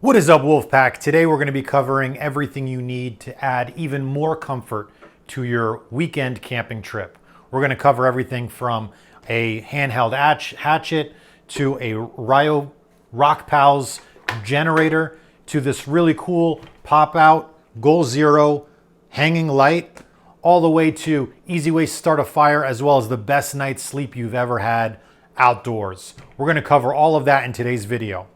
What is up, Wolfpack? Today we're going to be covering everything you need to add even more comfort to your weekend camping trip. We're going to cover everything from a handheld hatchet to a Rio Rock Pals generator to this really cool pop-out Goal Zero hanging light, all the way to easy ways to start a fire, as well as the best night's sleep you've ever had outdoors. We're going to cover all of that in today's video.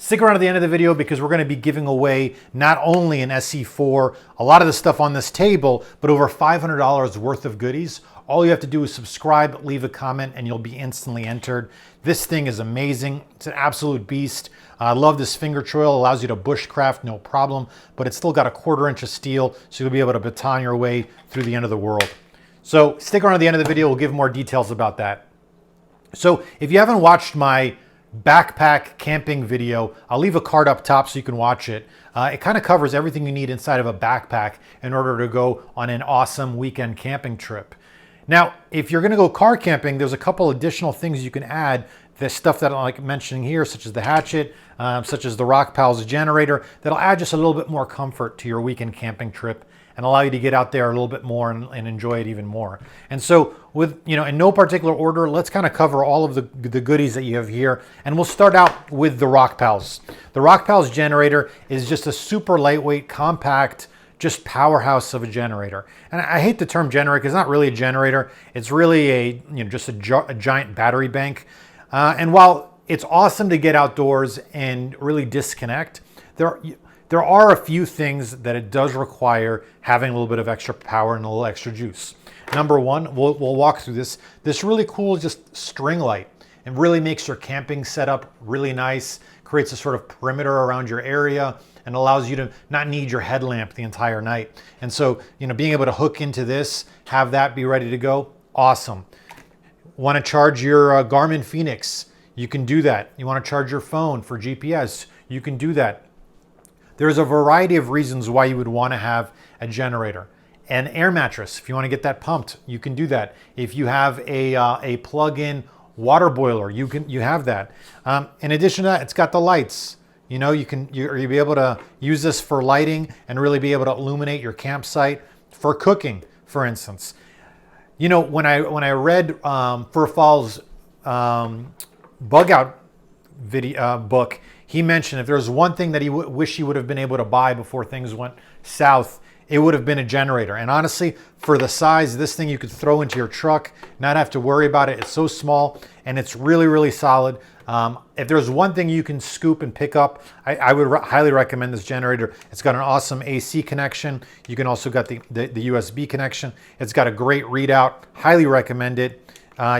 Stick around to the end of the video because we're going to be giving away not only an SE4, a lot of the stuff on this table, but over $500 worth of goodies. All you have to do is subscribe, leave a comment, and you'll be instantly entered. This thing is amazing. It's an absolute beast. I love this finger choil. Allows you to bushcraft, no problem, but it's still got a 1/4 inch of steel, so you'll be able to baton your way through the end of the world. So stick around to the end of the video. We'll give more details about that. So if you haven't watched my backpack camping video, I'll leave a card up top so you can watch it. It kind of covers everything you need inside of a backpack in order to go on an awesome weekend camping trip. Now, if you're going to go car camping, there's a couple additional things you can add. There's stuff that I'm like mentioning here, such as the hatchet, such as the Rock Pals generator, that'll add just a little bit more comfort to your weekend camping trip and allow you to get out there a little bit more and enjoy it even more. And so with, in no particular order, let's kind of cover all of the goodies that you have here. And we'll start out with the Rock Pals. The Rock Pals generator is just a super lightweight, compact, just powerhouse of a generator. And I hate the term generator because it's not really a generator. It's really just a giant battery bank. And while it's awesome to get outdoors and really disconnect, there are a few things that it does require having a little bit of extra power and a little extra juice. Number one, we'll walk through this. This really cool just string light. It really makes your camping setup really nice, creates a sort of perimeter around your area, and allows you to not need your headlamp the entire night. And so, being able to hook into this, have that be ready to go, awesome. Want to charge your Garmin Fenix? You can do that. You want to charge your phone for GPS? You can do that. There's a variety of reasons why you would want to have a generator. An air mattress, if you want to get that pumped, you can do that. If you have a plug-in water boiler, you have that. In addition to that, it's got the lights. You'll be able to use this for lighting and really be able to illuminate your campsite for cooking, for instance. When I read Fur Fall's bug out book, he mentioned if there was one thing that he wish he would have been able to buy before things went south, it would have been a generator. And honestly, for the size, this thing you could throw into your truck, not have to worry about it. It's so small and it's really, really solid. If there's one thing you can scoop and pick up, I would highly recommend this generator. It's got an awesome AC connection. You can also got the USB connection. It's got a great readout. Highly recommend it.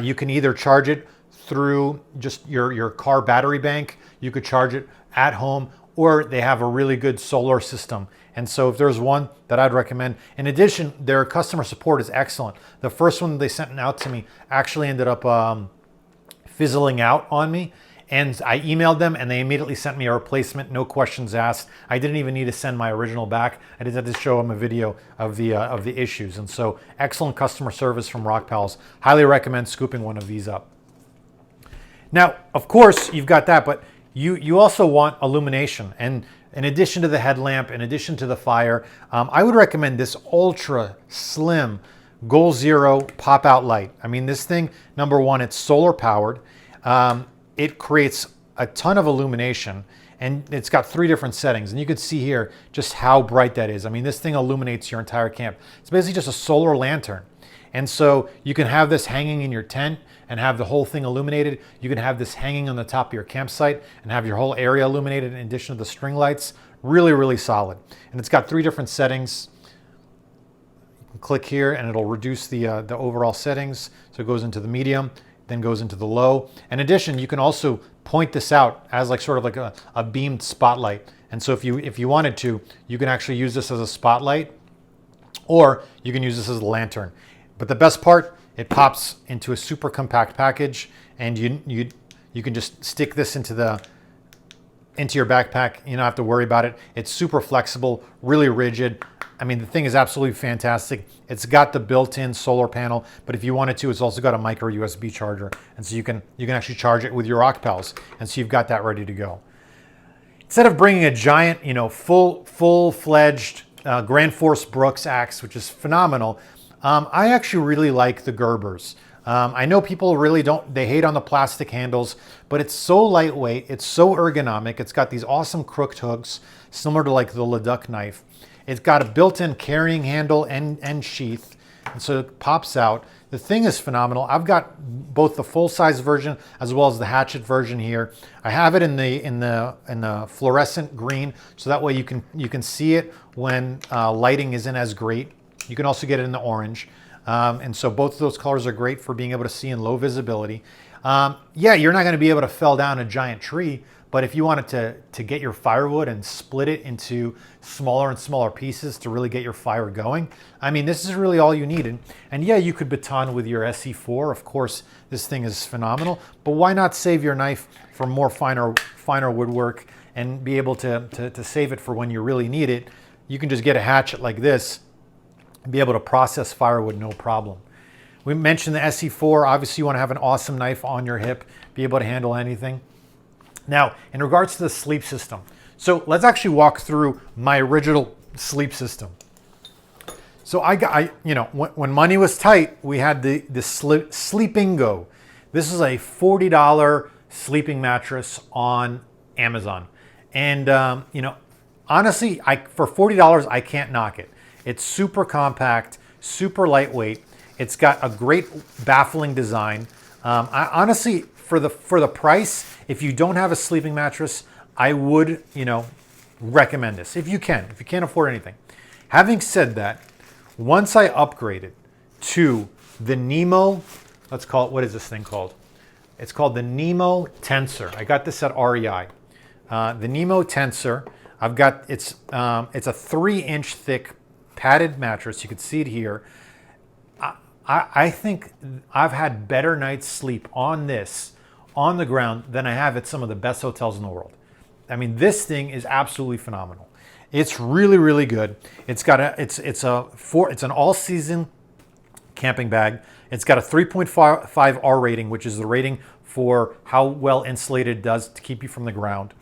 You can either charge it through just your car battery bank. You could charge it at home, or they have a really good solar system. And so if there's one that I'd recommend, in addition, their customer support is excellent. The first one they sent out to me actually ended up fizzling out on me. And I emailed them and they immediately sent me a replacement, no questions asked. I didn't even need to send my original back. I just had to show them a video of the issues. And so excellent customer service from Rock Pals. Highly recommend scooping one of these up. Now, of course, you've got that, but you also want illumination. And in addition to the headlamp, in addition to the fire, I would recommend this ultra slim Goal Zero pop-out light. I mean, this thing, number one, it's solar powered. It creates a ton of illumination, and it's got 3 different settings. And you can see here just how bright that is. I mean, this thing illuminates your entire camp. It's basically just a solar lantern. And so you can have this hanging in your tent and have the whole thing illuminated. You can have this hanging on the top of your campsite and have your whole area illuminated in addition to the string lights. Really, really solid. And it's got 3 different settings. You can click here and it'll reduce the overall settings. So it goes into the medium, then goes into the low. In addition, you can also point this out as like sort of like a beamed spotlight. And so if you wanted to, you can actually use this as a spotlight, or you can use this as a lantern. But the best part, it pops into a super compact package, and you can just stick this into your backpack. You don't have to worry about it. It's super flexible, really rigid. I mean, the thing is absolutely fantastic. It's got the built-in solar panel, but if you wanted to, it's also got a micro USB charger, and so you can actually charge it with your Rock Pals, and so you've got that ready to go. Instead of bringing a giant, full-fledged Grand Force Brooks axe, which is phenomenal, I actually really like the Gerbers. I know people really they hate on the plastic handles, but it's so lightweight, it's so ergonomic. It's got these awesome crooked hooks, similar to like the Leduc knife. It's got a built-in carrying handle and sheath, and so it pops out. The thing is phenomenal. I've got both the full-size version as well as the hatchet version here. I have it in the fluorescent green, so that way you can see it when lighting isn't as great. You can also get it in the orange. And so both of those colors are great for being able to see in low visibility. Yeah, you're not going to be able to fell down a giant tree, but if you wanted to get your firewood and split it into smaller and smaller pieces to really get your fire going, I mean, this is really all you need. And yeah, you could baton with your SE4. Of course, this thing is phenomenal, but why not save your knife for more finer woodwork and be able to save it for when you really need it? You can just get a hatchet like this, be able to process firewood no problem. We mentioned the SE4. Obviously, you want to have an awesome knife on your hip, be able to handle anything. Now, in regards to the sleep system, so let's actually walk through my original sleep system. So when money was tight, we had the Sleepingo. This is a $40 sleeping mattress on Amazon, and honestly, for $40, I can't knock it. It's super compact, super lightweight. It's got a great baffling design. I honestly, for the price, if you don't have a sleeping mattress, I would, recommend this if you can't afford anything. Having said that, once I upgraded to the Nemo, let's call it, what is this thing called? It's called the Nemo Tensor. I got this at REI. The Nemo Tensor, I've got, it's a 3-inch thick padded mattress. You can see it here. I think I've had better night's sleep on this, on the ground, than I have at some of the best hotels in the world. I mean, this thing is absolutely phenomenal. It's really, really good. It's got it's an all-season camping bag. It's got a 3.5 R rating, which is the rating for how well insulated it does to keep you from the ground.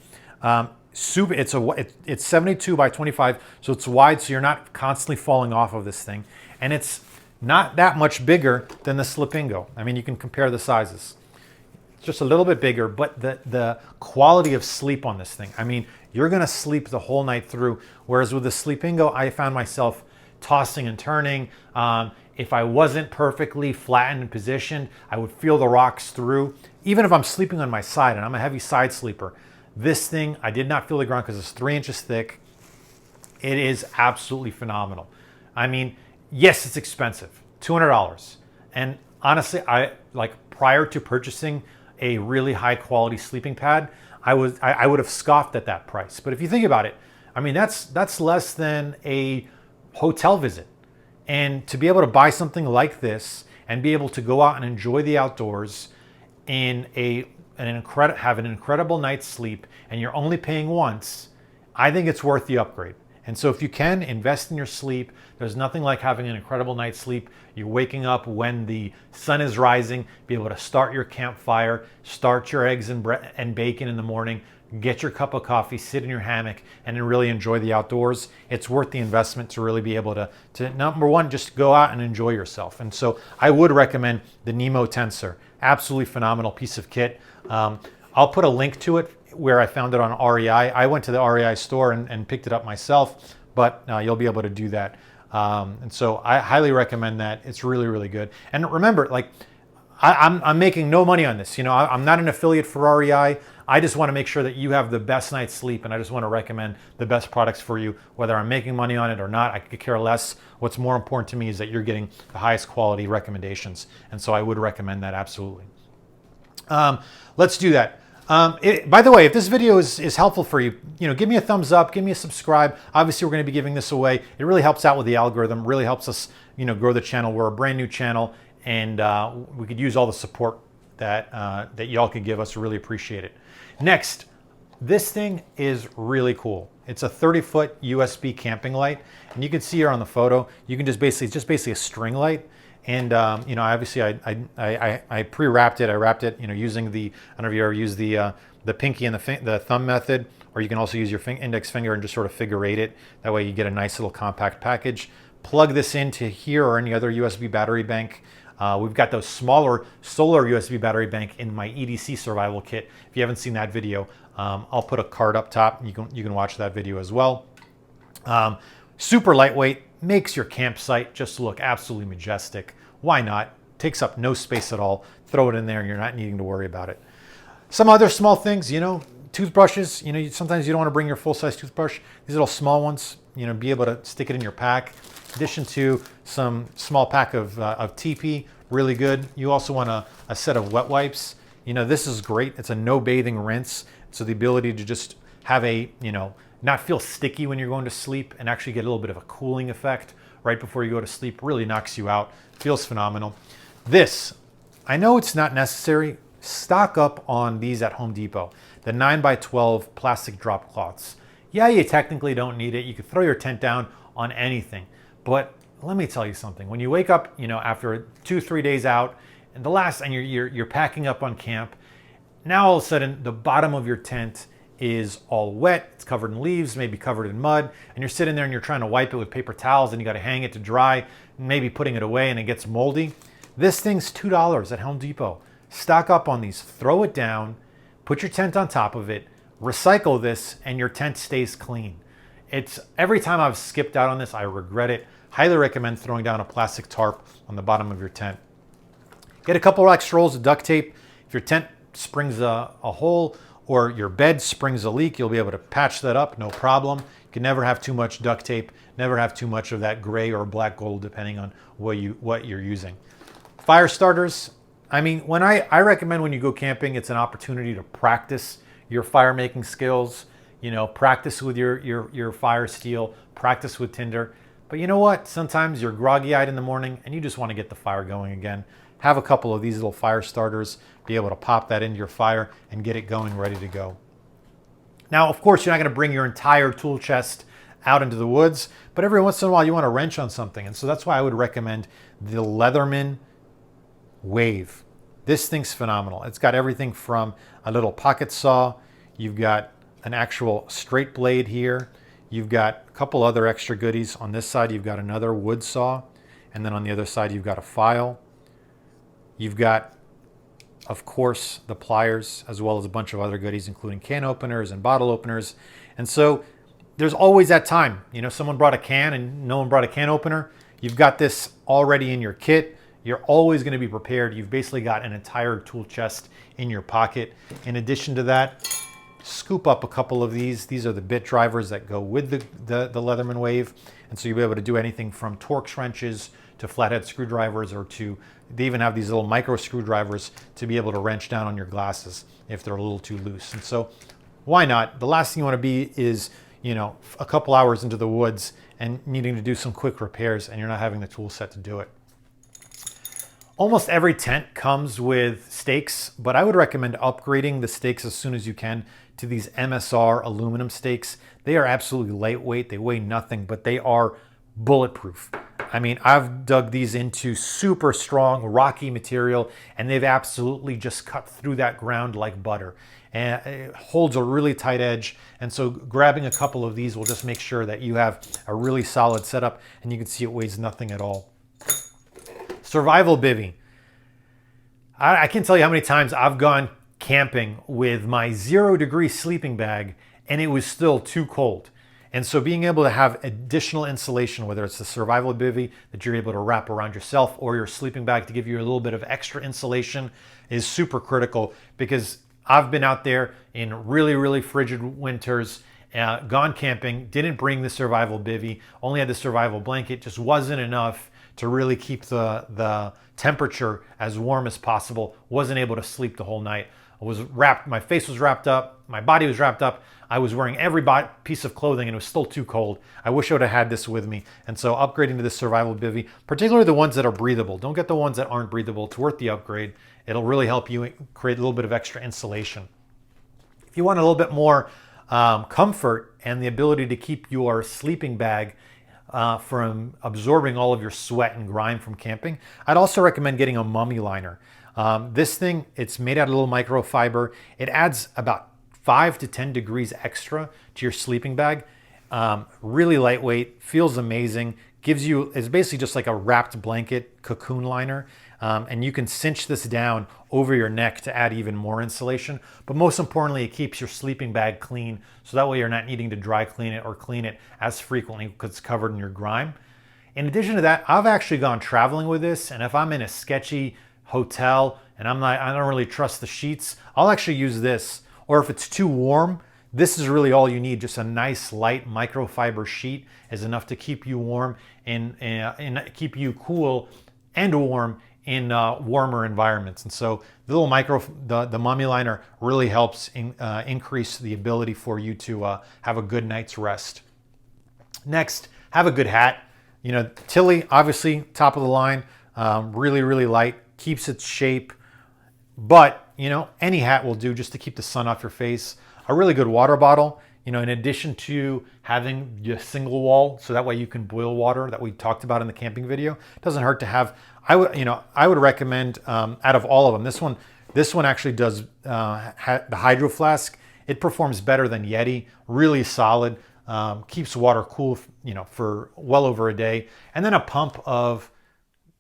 It's 72 by 25, so it's wide, so you're not constantly falling off of this thing. And it's not that much bigger than the Sleepingo. I mean, you can compare the sizes. It's just a little bit bigger, but the quality of sleep on this thing, I mean, you're gonna sleep the whole night through. Whereas with the Sleepingo, I found myself tossing and turning. If I wasn't perfectly flattened and positioned, I would feel the rocks through. Even if I'm sleeping on my side, and I'm a heavy side sleeper, this thing, I did not feel the ground because it's 3 inches thick. It is absolutely phenomenal. I mean, yes, it's expensive, $200. And honestly, prior to purchasing a really high quality sleeping pad, I would have scoffed at that price. But if you think about it, I mean, that's less than a hotel visit. And to be able to buy something like this and be able to go out and enjoy the outdoors in have an incredible night's sleep, and you're only paying once, I think it's worth the upgrade. And so if you can, invest in your sleep. There's nothing like having an incredible night's sleep. You're waking up when the sun is rising, be able to start your campfire, start your eggs and bacon in the morning, get your cup of coffee, sit in your hammock, and then really enjoy the outdoors. It's worth the investment to really be able to number one, just go out and enjoy yourself. And so I would recommend the Nemo Tensor. Absolutely phenomenal piece of kit. I'll put a link to it where I found it on REI. I went to the REI store and picked it up myself, but you'll be able to do that. And so I highly recommend that. It's really, really good. And remember, I'm making no money on this. I'm not an affiliate for REI. I just want to make sure that you have the best night's sleep, and I just want to recommend the best products for you. Whether I'm making money on it or not, I could care less. What's more important to me is that you're getting the highest quality recommendations. And so I would recommend that absolutely. Let's do that. By the way, if this video is helpful for you, give me a thumbs up, give me a subscribe. Obviously, we're going to be giving this away. It really helps out with the algorithm, really helps us, grow the channel. We're a brand new channel, and we could use all the support that y'all could give us. Really appreciate it. Next, this thing is really cool. It's a 30-foot USB camping light, and you can see here on the photo, you can just basically a string light. And obviously I pre-wrapped it. I wrapped it, using I don't know if you ever used the pinky and the thumb method, or you can also use your index finger and just sort of figure eight it. That way you get a nice little compact package. Plug this into here or any other USB battery bank. We've got those smaller solar USB battery bank in my EDC survival kit. If you haven't seen that video, I'll put a card up top. You can watch that video as well. Super lightweight, makes your campsite just look absolutely majestic. Why not? Takes up no space at all. Throw it in there and you're not needing to worry about it. Some other small things, toothbrushes, sometimes you don't want to bring your full-size toothbrush. These little small ones, be able to stick it in your pack. In addition to some small pack of TP, really good. You also want a set of wet wipes. This is great. It's a no bathing rinse. So the ability to just have not feel sticky when you're going to sleep and actually get a little bit of a cooling effect right before you go to sleep really knocks you out. Feels phenomenal. This, I know it's not necessary. Stock up on these at Home Depot. The 9x12 plastic drop cloths. Yeah, you technically don't need it. You could throw your tent down on anything. But let me tell you something. When you wake up, after 2-3 days out, and you're packing up on camp, now all of a sudden the bottom of your tent is all wet. It's covered in leaves, maybe covered in mud, and you're sitting there and you're trying to wipe it with paper towels, and you got to hang it to dry, maybe putting it away, and it gets moldy. This thing's $2 at Home Depot. Stock up on these. Throw it down. Put your tent on top of it. Recycle this, and your tent stays clean. It's every time I've skipped out on this, I regret it. Highly recommend throwing down a plastic tarp on the bottom of your tent. Get a couple of extra rolls of duct tape. If your tent springs a hole or your bed springs a leak, you'll be able to patch that up, no problem. You can never have too much duct tape, never have too much of that gray or black gold, depending on what you're using. Fire starters, when I recommend when you go camping, it's an opportunity to practice your fire making skills, practice with your fire steel, practice with tinder. But you know what? Sometimes you're groggy-eyed in the morning and you just want to get the fire going again. Have a couple of these little fire starters, be able to pop that into your fire and get it going, ready to go. Now, of course, you're not going to bring your entire tool chest out into the woods, but every once in a while you want to wrench on something. And so that's why I would recommend the Leatherman Wave. This thing's phenomenal. It's got everything from a little pocket saw. You've got an actual straight blade here. You've got a couple other extra goodies. On this side, you've got another wood saw. And then on the other side, you've got a file. You've got, of course, the pliers, as well as a bunch of other goodies, including can openers and bottle openers. And so there's always that time. Someone brought a can and no one brought a can opener. You've got this already in your kit. You're always going to be prepared. You've basically got an entire tool chest in your pocket. In addition to that, scoop up a couple of these. These are the bit drivers that go with the Leatherman Wave. And so you'll be able to do anything from Torx wrenches to flathead screwdrivers, or they even have these little micro screwdrivers to be able to wrench down on your glasses if they're a little too loose. And so why not? The last thing you want to be is, a couple hours into the woods and needing to do some quick repairs and you're not having the tool set to do it. Almost every tent comes with stakes, but I would recommend upgrading the stakes as soon as you can to these MSR aluminum stakes. They are absolutely lightweight. They weigh nothing, but they are bulletproof. I've dug these into super strong, rocky material, and they've absolutely just cut through that ground like butter. And it holds a really tight edge. And so grabbing a couple of these will just make sure that you have a really solid setup, and you can see it weighs nothing at all. Survival bivvy. I can't tell you how many times I've gone camping with my 0-degree sleeping bag and it was still too cold. And so being able to have additional insulation, whether it's the survival bivvy that you're able to wrap around yourself or your sleeping bag to give you a little bit of extra insulation, is super critical, because I've been out there in really, really frigid winters, gone camping, didn't bring the survival bivvy, only had the survival blanket, just wasn't enough to really keep the temperature as warm as possible. Wasn't able to sleep the whole night. I was wrapped, my face was wrapped up, my body was wrapped up. I was wearing every piece of clothing and it was still too cold. I wish I would have had this with me. And so upgrading to this survival bivvy, particularly the ones that are breathable. Don't get the ones that aren't breathable. It's worth the upgrade. It'll really help you create a little bit of extra insulation. If you want a little bit more comfort and the ability to keep your sleeping bag from absorbing all of your sweat and grime from camping, I'd also recommend getting a mummy liner. This thing, it's made out of little microfiber. It adds about 5 to 10 degrees extra to your sleeping bag. Really lightweight, feels amazing, is basically just like a wrapped blanket cocoon liner. And you can cinch this down over your neck to add even more insulation. But most importantly, it keeps your sleeping bag clean, so that way you're not needing to dry clean it or clean it as frequently because it's covered in your grime. In addition to that, I've actually gone traveling with this, and if I'm in a sketchy hotel and I don't really trust the sheets, I'll actually use this. Or if it's too warm, this is really all you need. Just a nice light microfiber sheet is enough to keep you warm and keep you cool and warm in warmer environments. And so the little the mummy liner really helps increase the ability for you to have a good night's rest. Next, have a good hat. You know, Tilly, obviously top of the line, really, really light, keeps its shape, but you know, any hat will do just to keep the sun off your face. A really good water bottle, you know, in addition to having your single wall, so that way you can boil water that we talked about in the camping video. It doesn't hurt to have. I would recommend out of all of them, this one actually does the Hydro Flask. It performs better than Yeti. Really solid. Keeps water cool, you know, for well over a day. And then a pump of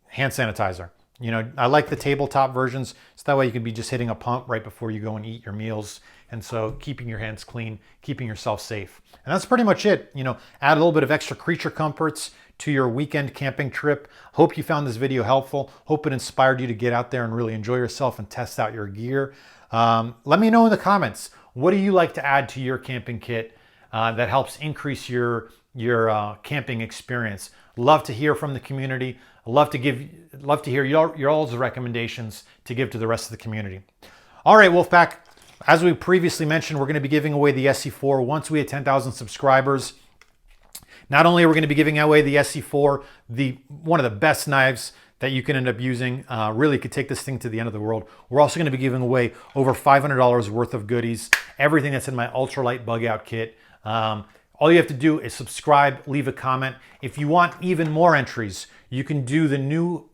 hand sanitizer. You know, I like the tabletop versions, so that way you can be just hitting a pump right before you go and eat your meals. And so keeping your hands clean, keeping yourself safe. And that's pretty much it. You know, add a little bit of extra creature comforts to your weekend camping trip. Hope you found this video helpful. Hope it inspired you to get out there and really enjoy yourself and test out your gear. Let me know in the comments, what do you like to add to your camping kit that helps increase your camping experience? Love to hear from the community. Love to hear your all's recommendations to give to the rest of the community. All right, Wolfpack. As we previously mentioned, we're going to be giving away the SC4 once we hit 10,000 subscribers. Not only are we going to be giving away the SC4, one of the best knives that you can end up using, really could take this thing to the end of the world. We're also going to be giving away over $500 worth of goodies, everything that's in my ultralight bug out kit. All you have to do is subscribe, leave a comment. If you want even more entries, you can do the new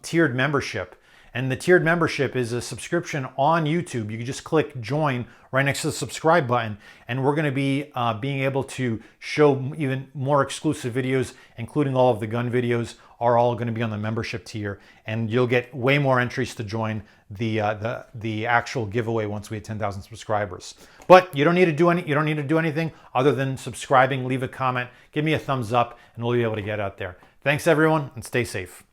tiered membership. And the tiered membership is a subscription on YouTube. You can just click join right next to the subscribe button. And we're going to be being able to show even more exclusive videos, including all of the gun videos, are all going to be on the membership tier. And you'll get way more entries to join the actual giveaway once we hit 10,000 subscribers. But you don't need to do anything other than subscribing, leave a comment, give me a thumbs up, and we'll be able to get out there. Thanks everyone, and stay safe.